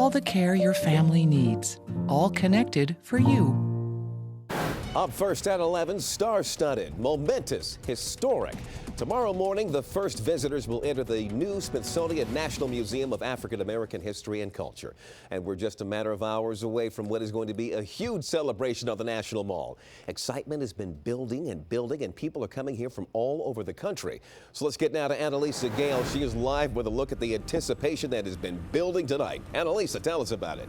all the care your family needs, all connected for you. Up first at 11, star-studded, momentous, historic. Tomorrow morning, the first visitors will enter the new Smithsonian National Museum of African American History and Culture. And we're just a matter of hours away from what is going to be a huge celebration of the National Mall. Excitement has been building and building, and people are coming here from all over the country. So let's get now to Annalisa Gale. She is live with a look at the anticipation that has been building tonight. Annalisa, tell us about it.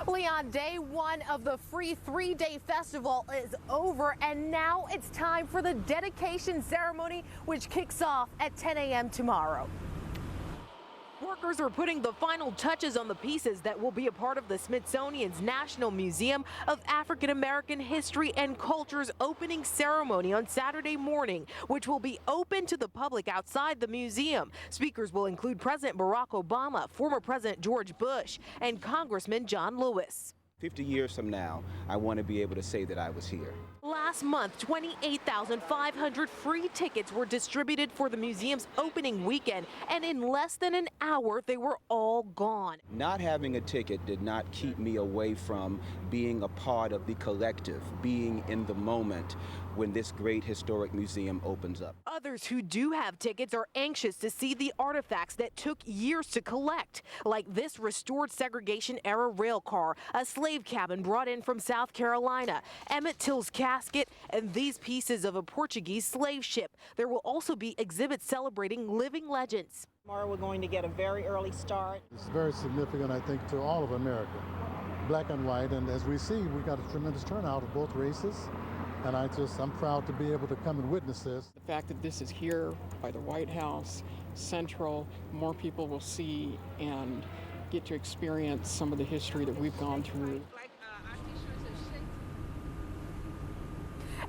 Leon, day one of the free three-day festival is over, and now it's time for the dedication ceremony, which kicks off at 10 a.m. tomorrow. Workers are putting the final touches on the pieces that will be a part of the Smithsonian's National Museum of African American History and Culture's opening ceremony on Saturday morning, which will be open to the public outside the museum. Speakers will include President Barack Obama, former President George Bush, and Congressman John Lewis. 50 years from now, I want to be able to say that I was here. Last month, 28,500 free tickets were distributed for the museum's opening weekend, and in less than an hour, they were all gone. Not having a ticket did not keep me away from being a part of the collective, being in the moment when this great historic museum opens up. Others who do have tickets are anxious to see the artifacts that took years to collect, like this restored segregation-era rail car, a slave cabin brought in from South Carolina, Emmett Till's casket, and these pieces of a Portuguese slave ship. There will also be exhibits celebrating living legends. Tomorrow we're going to get a very early start. It's very significant, I think, to all of America, black and white, and as we see, we got a tremendous turnout of both races. And I'm proud to be able to come and witness this. The fact that this is here by the White House, central, more people will see and get to experience some of the history that we've gone through.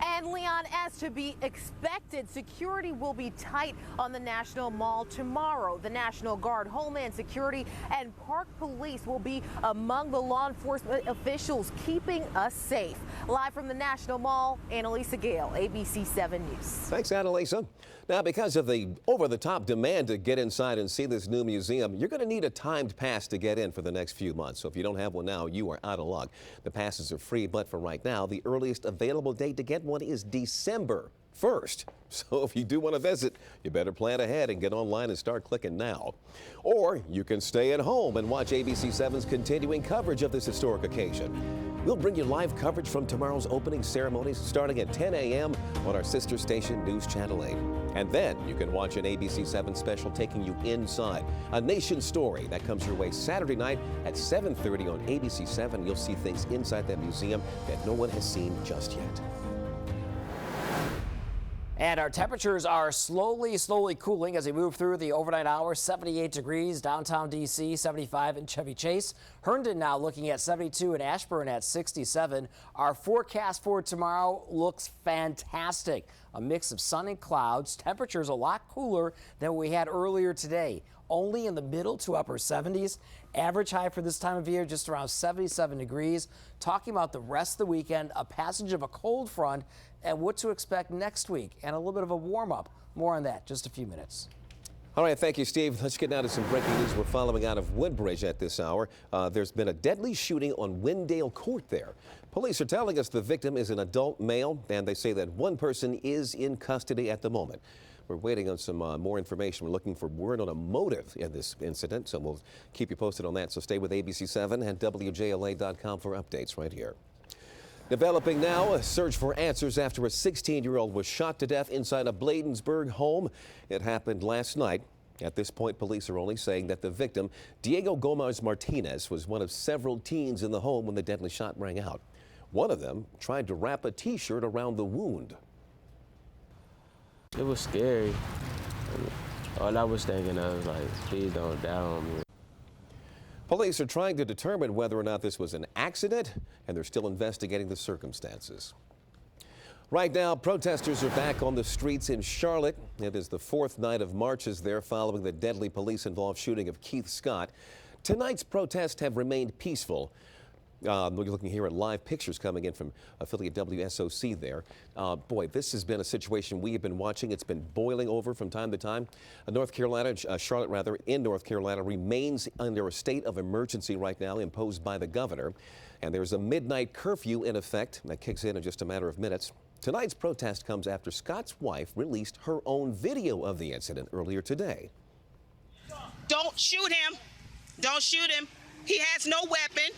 And Leon, as to be expected, security will be tight on the National Mall tomorrow. The National Guard, Homeland Security, and Park Police will be among the law enforcement officials keeping us safe. Live from the National Mall, Annalisa Gale, ABC 7 News. Thanks, Annalisa. Now, because of the over-the-top demand to get inside and see this new museum, you're going to need a timed pass to get in for the next few months. So if you don't have one now, you are out of luck. The passes are free, but for right now, the earliest available date to get one is December 1st. So if you do want to visit, you better plan ahead and get online and start clicking now. Or you can stay at home and watch ABC 7's continuing coverage of this historic occasion. We'll bring you live coverage from tomorrow's opening ceremonies starting at 10 a.m. on our sister station, News Channel 8. And then you can watch an ABC 7 special taking you inside. A Nation Story that comes your way Saturday night at 7:30 on ABC 7. You'll see things inside that museum that no one has seen just yet. And our temperatures are slowly cooling as we move through the overnight hours. 78 degrees downtown D.C., 75 in Chevy Chase. Herndon now looking at 72 and Ashburn at 67. Our forecast for tomorrow looks fantastic. A mix of sun and clouds. Temperatures a lot cooler than we had earlier today. Only in the middle to upper 70s. Average high for this time of year just around 77 degrees. Talking about the rest of the weekend, a passage of a cold front and what to expect next week and a little bit of a warm up. More on that just a few minutes. All right, thank you, Steve. Let's get now to some breaking news we're following out of Woodbridge at this hour. There's been a deadly shooting on Wendale Court there. Police are telling us the victim is an adult male, and they say that one person is in custody at the moment. We're waiting on some more information. We're looking for word on a motive in this incident, so we'll keep you posted on that. So stay with ABC 7 and WJLA.com for updates right here. Developing now, a search for answers after a 16-year-old was shot to death inside a Bladensburg home. It happened last night. At this point, police are only saying that the victim, Diego Gomez Martinez, was one of several teens in the home when the deadly shot rang out. One of them tried to wrap a T-shirt around the wound. It was scary. All I was thinking of, like, please don't die on me. Police are trying to determine whether or not this was an accident, and they're still investigating the circumstances. Right now, protesters are back on the streets in Charlotte. It is the fourth night of marches there following the deadly police-involved shooting of Keith Scott. Tonight's protests have remained peaceful. We're looking here at live pictures coming in from affiliate WSOC there. Boy, this has been a situation we have been watching. It's been boiling over from time to time. North Carolina, Charlotte rather, in North Carolina remains under a state of emergency right now imposed by the governor. And there's a midnight curfew in effect that kicks in just a matter of minutes. Tonight's protest comes after Scott's wife released her own video of the incident earlier today. Don't shoot him. Don't shoot him. He has no weapon.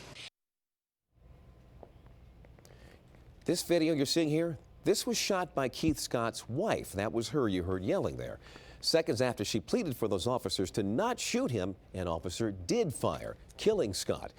This video you're seeing here, this was shot by Keith Scott's wife. That was her you heard yelling there. Seconds after she pleaded for those officers to not shoot him, an officer did fire, killing Scott.